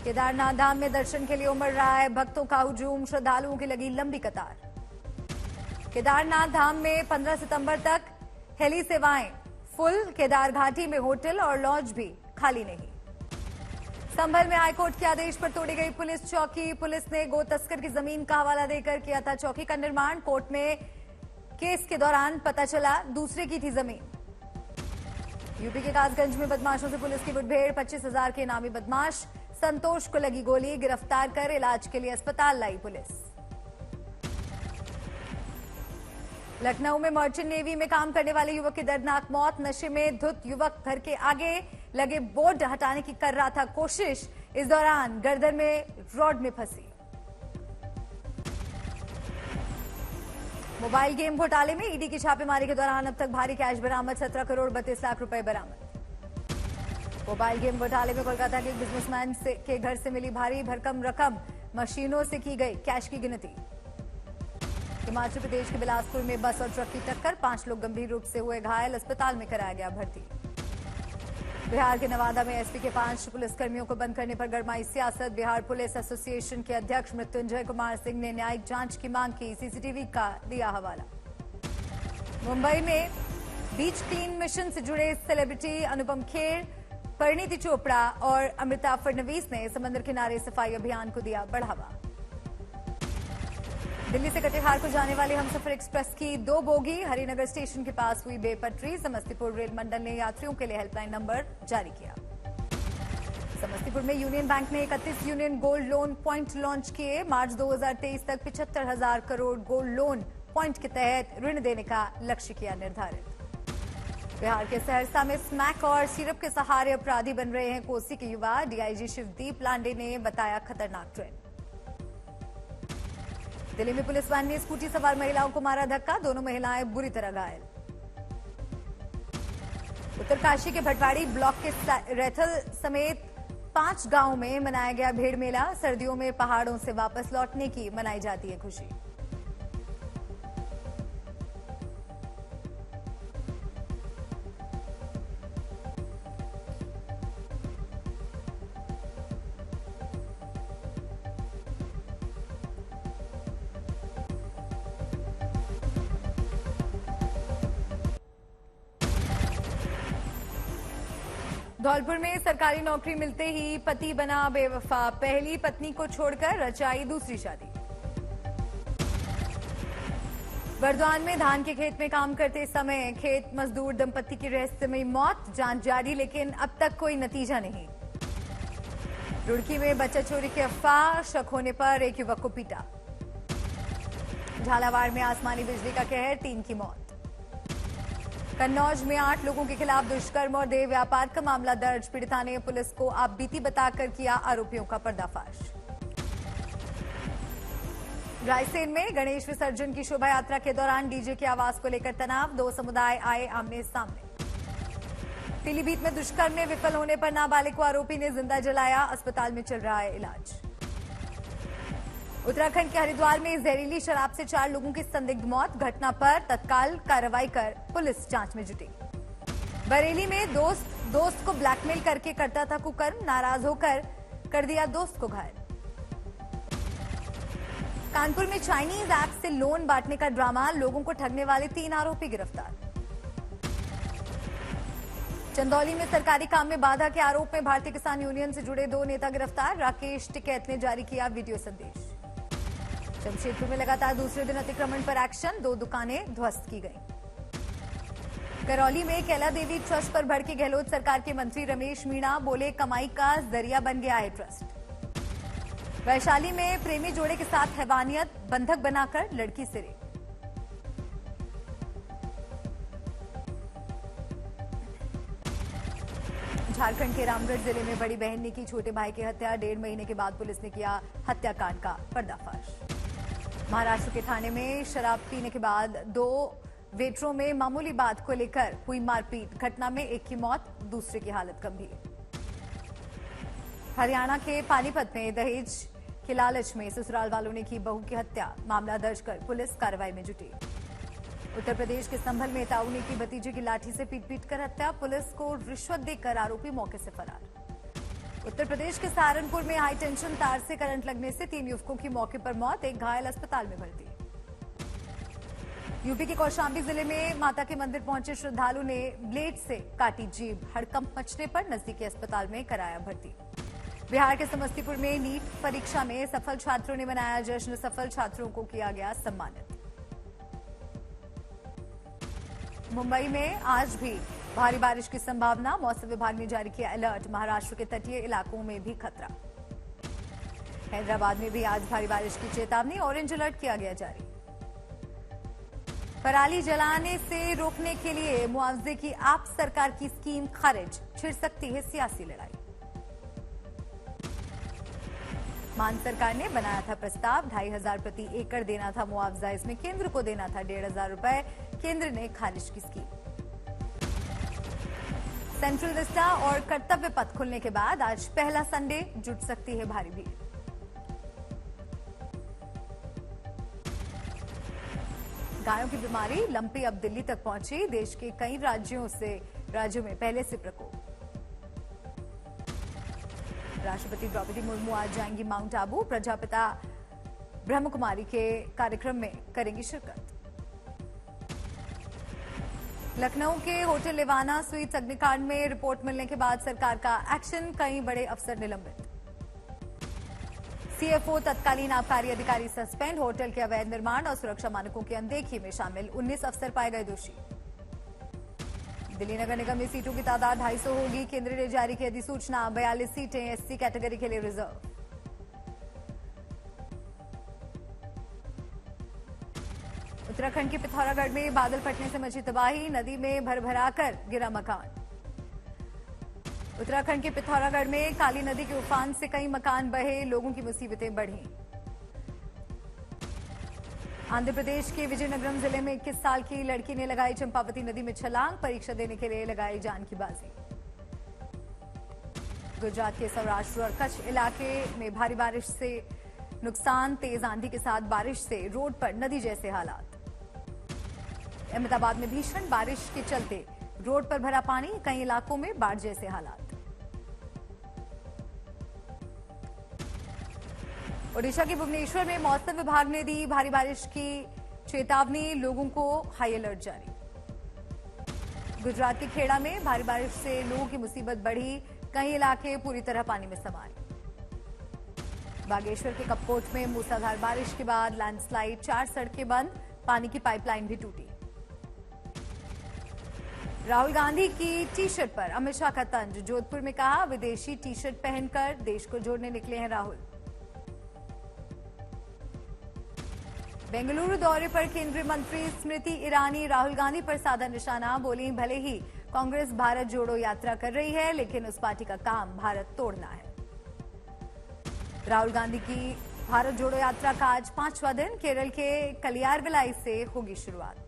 केदारनाथ धाम में दर्शन के लिए उमड़ रहा है भक्तों का हुजूम, श्रद्धालुओं की लगी लंबी कतार। केदारनाथ धाम में 15 सितंबर तक हेली सेवाएं फुल, केदार घाटी में होटल और लॉज भी खाली नहीं। संभल में हाईकोर्ट के आदेश पर तोड़ी गई पुलिस चौकी, पुलिस ने गो तस्कर की जमीन का हवाला देकर किया था चौकी का निर्माण। कोर्ट में केस के दौरान पता चला दूसरे की थी जमीन। यूपी के कासगंज में बदमाशों से पुलिस की मुठभेड़, 25,000 के इनामी बदमाश संतोष को लगी गोली, गिरफ्तार कर इलाज के लिए अस्पताल लाई पुलिस। लखनऊ में मर्चेंट नेवी में काम करने वाले युवक की दर्दनाक मौत, नशे में धुत युवक घर के आगे लगे बोर्ड हटाने की कर रहा था कोशिश, इस दौरान गर्दन में रॉड में फंसी। मोबाइल गेम घोटाले में ईडी की छापेमारी के दौरान अब तक भारी कैश बरामद, 17 करोड़ 32 लाख रुपए बरामद। मोबाइल गेम घोटाले में कोलकाता के बिजनेसमैन के घर से मिली भारी भरकम रकम, मशीनों से की गई कैश की गिनती। हिमाचल प्रदेश के बिलासपुर में बस और ट्रक की टक्कर, 5 लोग गंभीर रूप से हुए घायल, अस्पताल में कराया गया भर्ती। बिहार के नवादा में एसपी के 5 पुलिसकर्मियों को बंद करने पर गरमाई सियासत, बिहार पुलिस एसोसिएशन के अध्यक्ष मृत्युंजय कुमार सिंह ने न्यायिक जांच की मांग की, सीसीटीवी का दिया हवाला। मुंबई में बीच क्लीन मिशन से जुड़े सेलिब्रिटी अनुपम खेर, परिणीति चोपड़ा और अमृता फडणवीस ने समंदर किनारे सफाई अभियान को दिया बढ़ावा। दिल्ली से कटिहार को जाने वाली हमसफर एक्सप्रेस की 2 बोगी हरिनगर स्टेशन के पास हुई बेपटरी, समस्तीपुर रेल मंडल ने यात्रियों के लिए हेल्पलाइन नंबर जारी किया। समस्तीपुर में यूनियन बैंक ने 31 union gold loan point launch किए, मार्च 2023 तक 75,000 करोड़ गोल्ड लोन पॉइंट के तहत ऋण देने का लक्ष्य किया निर्धारित। बिहार के सहरसा में स्मैक और सिरप के सहारे अपराधी बन रहे हैं कोसी के युवा, डीआईजी शिवदीप लांडे ने बताया खतरनाक ट्रेंड। दिल्ली में पुलिस वैन ने स्कूटी सवार महिलाओं को मारा धक्का, दोनों महिलाएं बुरी तरह घायल। उत्तरकाशी के भटवाड़ी ब्लॉक के रैथल समेत 5 गांवों में मनाया गया भेड़ मेला, सर्दियों में पहाड़ों से वापस लौटने की मनाई जाती है खुशी। धौलपुर में सरकारी नौकरी मिलते ही पति बना बेवफा, पहली पत्नी को छोड़कर रचाई दूसरी शादी। बरद्वान में धान के खेत में काम करते समय खेत मजदूर दंपति की रहस्यमयी मौत, जांच जारी लेकिन अब तक कोई नतीजा नहीं। रुड़की में बच्चा चोरी की अफवाह, शक होने पर एक युवक को पीटा। झालावाड़ में आसमानी बिजली का कहर, 3 की मौत। कन्नौज में 8 लोगों के खिलाफ दुष्कर्म और देह व्यापार का मामला दर्ज, पीड़िता ने पुलिस को आपबीती बताकर किया आरोपियों का पर्दाफाश। रायसेन में गणेश विसर्जन की शोभा यात्रा के दौरान डीजे की आवाज को लेकर तनाव, 2 समुदाय आए आमने सामने। पीलीभीत में दुष्कर्म में विफल होने पर नाबालिग को आरोपी ने जिंदा जलाया, अस्पताल में चल रहा है इलाज। उत्तराखंड के हरिद्वार में जहरीली शराब से 4 लोगों की संदिग्ध मौत, घटना पर तत्काल कार्रवाई कर पुलिस जांच में जुटी। बरेली में दोस्त को ब्लैकमेल करके करता था कुकर्म, नाराज होकर कर दिया दोस्त को घायल। कानपुर में चाइनीज ऐप से लोन बांटने का ड्रामा, लोगों को ठगने वाले 3 आरोपी गिरफ्तार। चंदौली में सरकारी काम में बाधा के आरोप में भारतीय किसान यूनियन से जुड़े 2 नेता गिरफ्तार, राकेश टिकैत ने जारी किया वीडियो संदेश। जमशेदपुर में लगातार दूसरे दिन अतिक्रमण पर एक्शन, 2 दुकानें ध्वस्त की गईं। करौली में कैला देवी ट्रस्ट पर भड़के गहलोत सरकार के मंत्री रमेश मीणा, बोले कमाई का जरिया बन गया है ट्रस्ट। वैशाली में प्रेमी जोड़े के साथ हैवानियत, बंधक बनाकर लड़की से रेप। झारखंड के रामगढ़ जिले में बड़ी बहन ने की छोटे भाई की हत्या, 1.5 महीने के बाद पुलिस ने किया हत्याकांड का पर्दाफाश। महाराष्ट्र के थाने में शराब पीने के बाद 2 वेटरों में मामूली बात को लेकर हुई मारपीट, घटना में एक की मौत, दूसरे की हालत गंभीर। हरियाणा के पानीपत में दहेज के लालच में ससुराल वालों ने की बहू की हत्या, मामला दर्ज कर पुलिस कार्रवाई में जुटी। उत्तर प्रदेश के संभल में ताऊ ने की भतीजे की लाठी से पीट कर हत्या, पुलिस को रिश्वत देकर आरोपी मौके से फरार। उत्तर प्रदेश के सहारनपुर में हाई टेंशन तार से करंट लगने से 3 युवकों की मौके पर मौत, एक घायल अस्पताल में भर्ती। यूपी के कौशाम्बी जिले में माता के मंदिर पहुंचे श्रद्धालु ने ब्लेड से काटी जीभ, हड़कंप मचने पर नजदीकी अस्पताल में कराया भर्ती। बिहार के समस्तीपुर में नीट परीक्षा में सफल छात्रों ने मनाया जश्न, सफल छात्रों को किया गया सम्मानित। मुंबई में आज भी भारी बारिश की संभावना, मौसम विभाग ने जारी किया अलर्ट, महाराष्ट्र के तटीय इलाकों में भी खतरा। हैदराबाद में भी आज भारी बारिश की चेतावनी, ऑरेंज अलर्ट किया गया जारी। पराली जलाने से रोकने के लिए मुआवजे की आप सरकार की स्कीम खारिज, छिड़ सकती है सियासी लड़ाई। मान सरकार ने बनाया था प्रस्ताव, 2500 प्रति एकड़ देना था मुआवजा, इसमें केंद्र को देना था 1500 रुपए, केंद्र ने खारिज की स्कीम। सेंट्रल विस्टा और कर्तव्य पथ खुलने के बाद आज पहला संडे, जुट सकती है भारी भीड़। गायों की बीमारी लंपी अब दिल्ली तक पहुंची, देश के कई राज्यों में पहले से प्रकोप। राष्ट्रपति द्रौपदी मुर्मू आज जाएंगी माउंट आबू, प्रजापिता ब्रह्मकुमारी के कार्यक्रम में करेंगी शिरकत। लखनऊ के होटल लिवाना स्वीट्स अग्निकांड में रिपोर्ट मिलने के बाद सरकार का एक्शन, कई बड़े अफसर निलंबित। सीएफओ तत्कालीन आबकारी अधिकारी सस्पेंड, होटल के अवैध निर्माण और सुरक्षा मानकों की अनदेखी में शामिल 19 अफसर पाए गए दोषी। दिल्ली नगर निगम में सीटों की तादाद 250 होगी, केंद्र ने जारी की अधिसूचना, 42 सीटें एससी कैटेगरी के लिए रिजर्व। उत्तराखंड के पिथौरागढ़ में बादल फटने से मची तबाही, नदी में भरभराकर गिरा मकान। उत्तराखंड के पिथौरागढ़ में काली नदी के उफान से कई मकान बहे, लोगों की मुसीबतें बढ़ी। आंध्र प्रदेश के विजयनगरम जिले में 21 साल की लड़की ने लगाई चंपावती नदी में छलांग, परीक्षा देने के लिए लगाई जान की बाजी। गुजरात के सौराष्ट्र और कच्छ इलाके में भारी बारिश से नुकसान, तेज आंधी के साथ बारिश से रोड पर नदी जैसे हालात। अहमदाबाद में भीषण बारिश के चलते रोड पर भरा पानी, कई इलाकों में बाढ़ जैसे हालात। ओडिशा के भुवनेश्वर में मौसम विभाग ने दी भारी बारिश की चेतावनी, लोगों को हाई अलर्ट जारी। गुजरात के खेड़ा में भारी बारिश से लोगों की मुसीबत बढ़ी, कई इलाके पूरी तरह पानी में समाये। बागेश्वर के कपकोट में मूसलाधार बारिश के बाद लैंडस्लाइड, 4 सड़कें बंद, पानी की पाइपलाइन भी टूटी। राहुल गांधी की टी शर्ट पर अमित शाह का तंज, जोधपुर में कहा विदेशी टी शर्ट पहनकर देश को जोड़ने निकले हैं राहुल। बेंगलुरु दौरे पर केंद्रीय मंत्री स्मृति ईरानी राहुल गांधी पर साधा निशाना, बोली भले ही कांग्रेस भारत जोड़ो यात्रा कर रही है, लेकिन उस पार्टी का काम भारत तोड़ना है। राहुल गांधी की भारत जोड़ो यात्रा का आज 5वां दिन, केरल के कलियारविलाई से होगी शुरुआत।